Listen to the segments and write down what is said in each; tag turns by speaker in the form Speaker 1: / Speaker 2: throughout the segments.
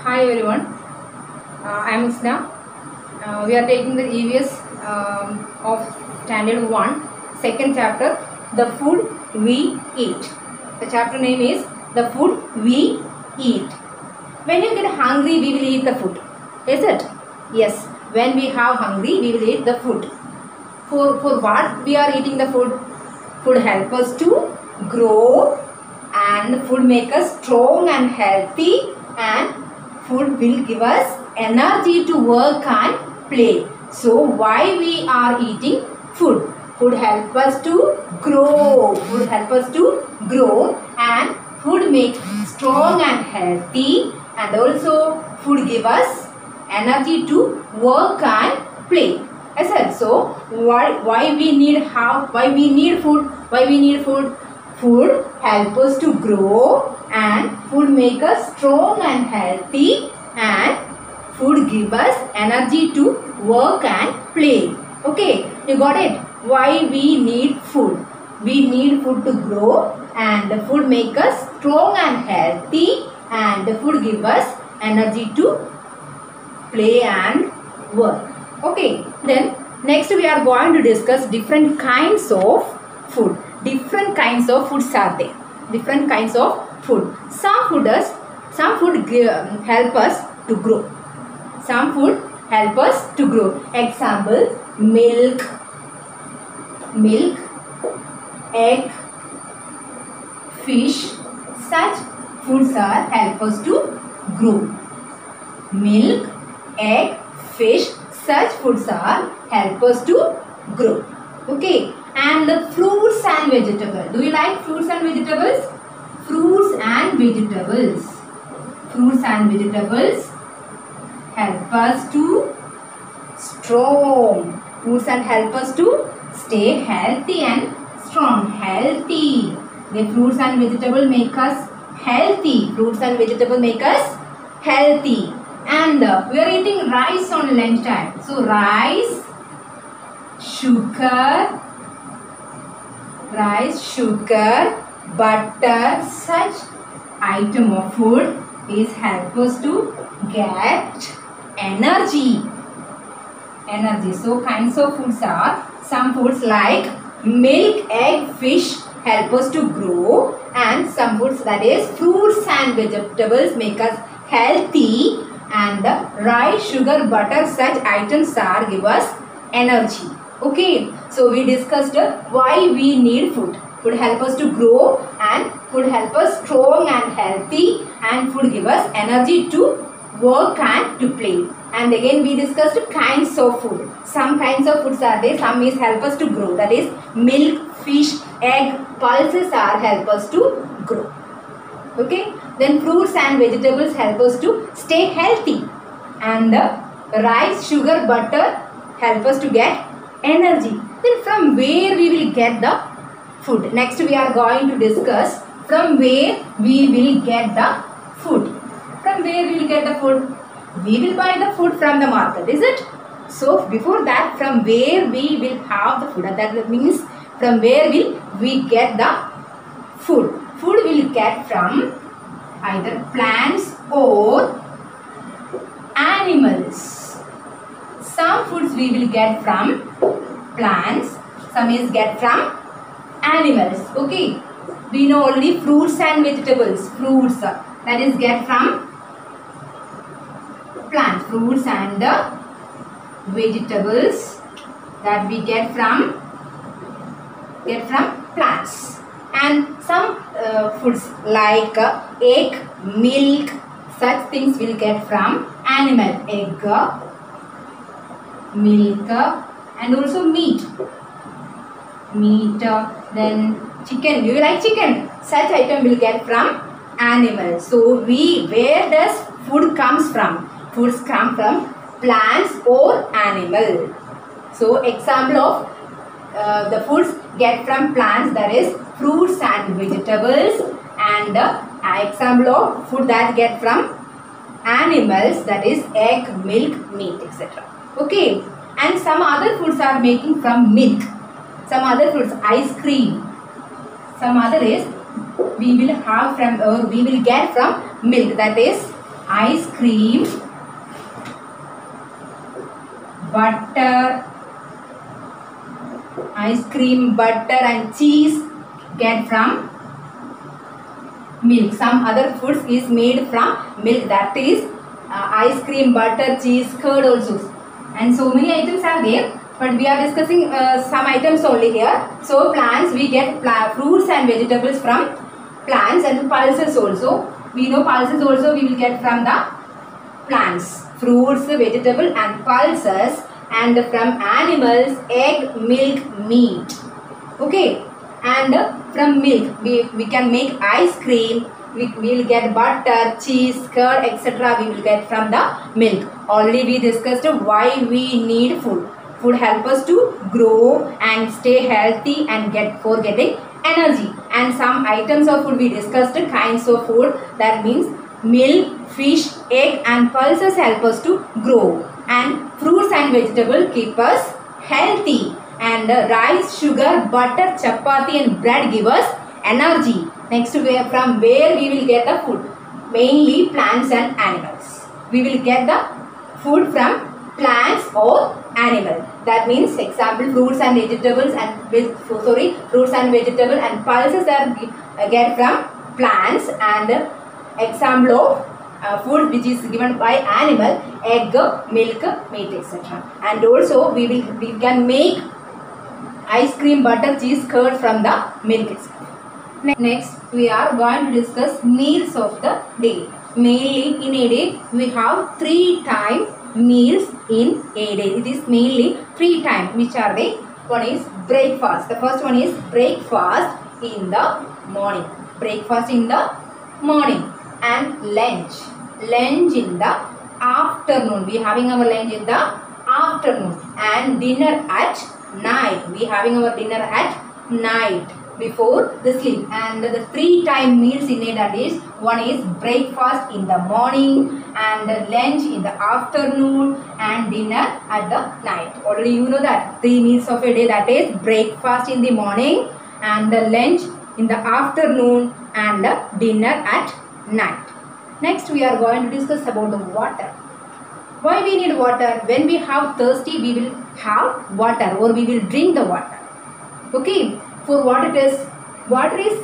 Speaker 1: Hi everyone, I am Usna. We are taking the EVS of Standard 1, second chapter, The Food We Eat. The chapter name is The Food We Eat. When you get hungry, we will eat the food. Is it? Yes. When we have hungry, we will eat the food. For what we are eating the food? Food help us to grow, and food make us strong and healthy, and food will give us energy to work and play. So why we are eating food? Food help us to grow. Food help us to grow, and food make strong and healthy, and also food give us energy to work and play. I said so. Why we need food? Why we need food? Food help us to grow, and food make us strong and healthy, and food give us energy to work and play. Okay, you got it? Why we need food? We need food to grow, and the food make us strong and healthy, and the food give us energy to play and work. Okay, then next we are going to discuss different kinds of food. Different kinds of foods are there. Different kinds of food. Some food help us to grow. Some food help us to grow. Example, milk, egg, fish. Such foods are help us to grow. Milk, egg, fish. Such foods are help us to grow. Okay. And the fruits and vegetables. Do you like fruits and vegetables? Fruits and vegetables. Fruits and vegetables help us to strong. Fruits and help us to stay healthy and strong. Healthy. The fruits and vegetables make us healthy. Fruits and vegetables make us healthy. And we are eating rice on lunch time. So rice, sugar, butter, such item of food is help us to get energy. So kinds of foods are, some foods like milk, egg, fish help us to grow, and some foods, that is fruits and vegetables, make us healthy, and the rice, sugar, butter, such items are give us energy. Okay, so we discussed why we need food. Food help us to grow, and food help us strong and healthy, and food give us energy to work and to play. And again we discussed kinds of food. Some kinds of foods are there. Some is help us to grow. That is milk, fish, egg, pulses are help us to grow. Okay. Then fruits and vegetables help us to stay healthy, and the rice, sugar, butter help us to get energy. Then from where we will get the food? Next we are going to discuss from where we will get the food. From where we will get the food? We will buy the food from the market, is it? So before that, from where we will have the food? That means from where will we get the food? Food will get from either plants or animals. Some foods we will get from plants, some is get from animals. Okay, we know only fruits and vegetables. Fruits, that is get from plants. Fruits and the vegetables that we get from plants. And some foods like egg, milk, such things will get from animal. Egg, milk, and also meat. Then chicken. Do you like chicken? Such item will get from animals. So where does food comes from? Foods come from plants or animal. So example of the foods get from plants, that is fruits and vegetables, and example of food that get from animals, that is egg, milk, meat, etc. Okay, and some other foods are making from milk. Some other foods, ice cream. Some other is we will have from, or we will get from milk, that is ice cream, butter, and cheese get from milk. Some other foods is made from milk, that is ice cream, butter, cheese, curd also, and so many items are there, but we are discussing some items only here. So plants, we get fruits and vegetables from plants, and pulses also, we know pulses also we will get from the plants, fruits, vegetable and pulses, and from animals, egg, milk, meat. Okay, and from milk we can make ice cream, we will get butter, cheese, curd, etc. we will get from the milk. Already we discussed why we need food. Food help us to grow and stay healthy and getting energy. And some items of food we discussed, kinds of food, that means milk, fish, egg and pulses help us to grow, and fruits and vegetables keep us healthy, and rice, sugar, butter, chapati and bread give us energy. Next, from where we will get the food? Mainly plants and animals. We will get the food from plants or animal. That means example, fruits and vegetables and fruits and vegetable and pulses are get from plants, and example of food which is given by animal, egg, milk, meat, etc. And also we can make ice cream, butter, cheese, curd from the milk itself. Next, we are going to discuss meals of the day. Mainly in a day, we have 3 time meals in a day. It is mainly 3 time. Which are they? One is breakfast. The first one is breakfast in the morning. Breakfast in the morning. And lunch. Lunch in the afternoon. We are having our lunch in the afternoon. And dinner at night. We are having our dinner at night before the sleep. And the 3 time meals in a day, that is, one is breakfast in the morning, and lunch in the afternoon, and dinner at the night. Already you know that 3 meals of a day, that is breakfast in the morning, and the lunch in the afternoon, and the dinner at night. Next, we are going to discuss about the water. Why we need water? When we have thirsty, we will have water, or we will drink the water. Okay. For what it is? Water is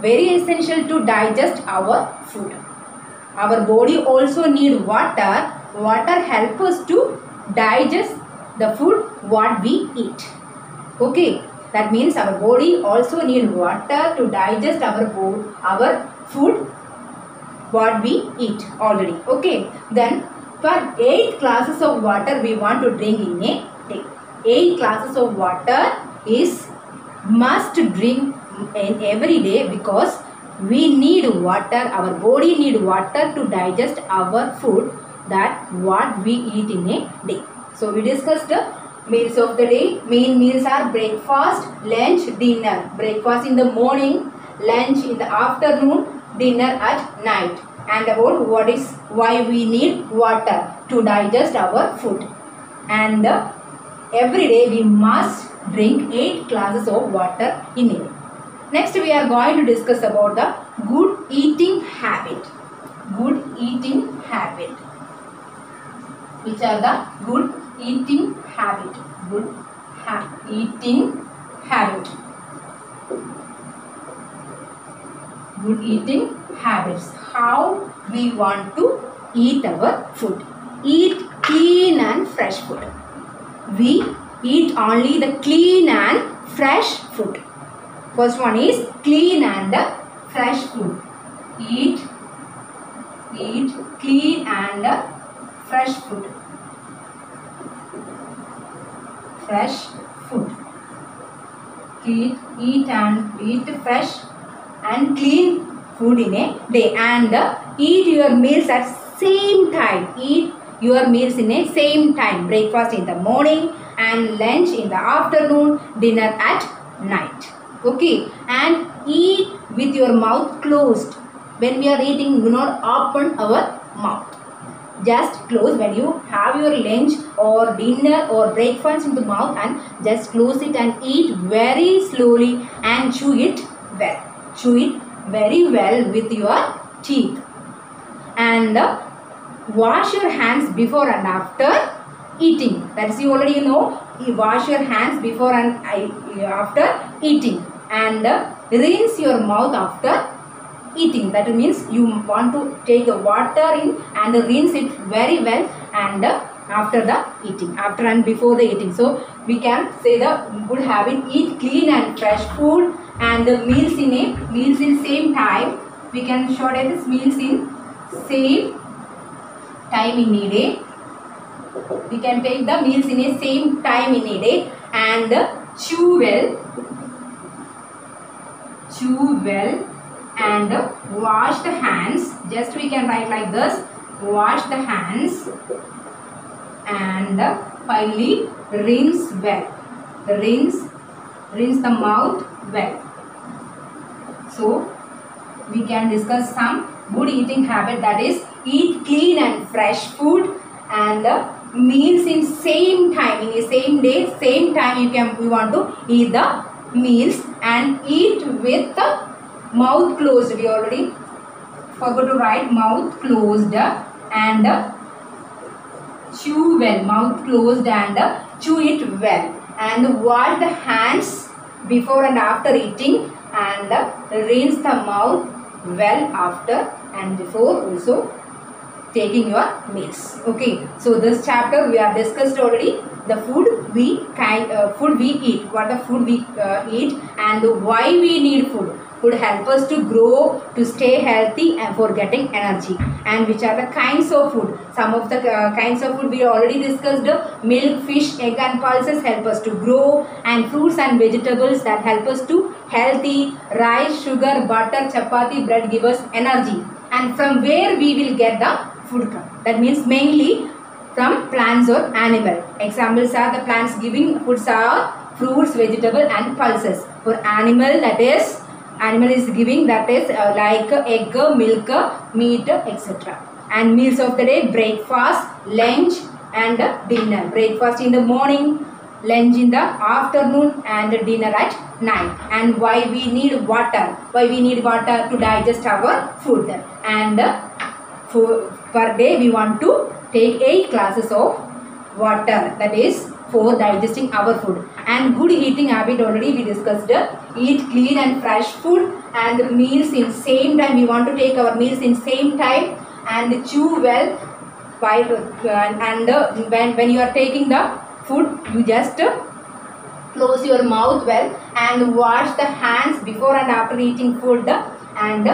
Speaker 1: very essential to digest our food. Our body also need water. Water helps us to digest the food what we eat. Okay, that means our body also need water to digest our food what we eat already. Okay, then for 8 glasses of water we want to drink in a day. 8 glasses of water is must drink in every day, because we need water, our body need water to digest our food, that what we eat in a day. So we discussed the meals of the day. Main meals are breakfast, lunch, dinner. Breakfast in the morning, lunch in the afternoon, dinner at night. And about why we need water to digest our food. And every day we must drink 8 glasses of water in a day. Next, we are going to discuss about the good eating habit. Good eating habit. Which are the good eating habit? Good eating habit. Good eating habits. How we want to eat our food. Eat clean and fresh food. We eat only the clean and fresh food. First one is clean and fresh food. Eat clean and fresh food. Fresh food. Eat fresh and clean food in a day, and eat your meals at same time. Eat your meals in a same time. Breakfast in the morning and lunch in the afternoon, dinner at night. Okay, and eat with your mouth closed. When we are eating, do not open our mouth. Just close when you have your lunch or dinner or breakfast in the mouth, and just close it and eat very slowly and chew it well. Chew it very well with your teeth. And wash your hands before and after eating. That's you already know. You wash your hands before and after eating, and rinse your mouth after eating. That means you want to take the water in and rinse it very well, and after the eating, after and before the eating. So we can say the good habit: eat clean and fresh food, and the meals in same time. We can short it as meals in same time in a day. We can take the meals in a same time in a day, and chew well, and wash the hands. Just we can write like this: wash the hands, and finally rinse well. Rinse the mouth well. So we can discuss some good eating habit, that is eat clean and fresh food, and meals in same time, in the same day, same time we want to eat the meals, and eat with the mouth closed. We already forgot to write mouth closed, and chew well, mouth closed, and chew it well, and wash the hands before and after eating, and rinse the mouth well after and before also taking your meals. Okay, so this chapter we have discussed already the food we eat, what the food we eat, and why we need food. Food help us to grow, to stay healthy, and for getting energy. And which are the kinds of food? Some of the kinds of food we already discussed: milk, fish, egg, and pulses help us to grow, and fruits and vegetables that help us to healthy. Rice, sugar, butter, chapati, bread give us energy. And from where we will get the food come? That means mainly from plants or animal. Examples are the plants giving foods are fruits, vegetable, and pulses. For animal, that is animal is giving, that is like egg, milk, meat, etc. And meals of the day: breakfast, lunch, and dinner. Breakfast in the morning, lunch in the afternoon, and dinner at night. And why we need water? Why we need water? To digest our food. And per day we want to take 8 glasses of water, that is for digesting our food. And good eating habit already we discussed: eat clean and fresh food, and meals in same time. We want to take our meals in same time, and chew well while when you are taking the food, you just close your mouth well, and wash the hands before and after eating food, and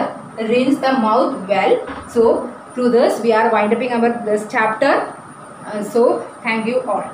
Speaker 1: rinse the mouth well. So through this we are winding up this chapter. So thank you all.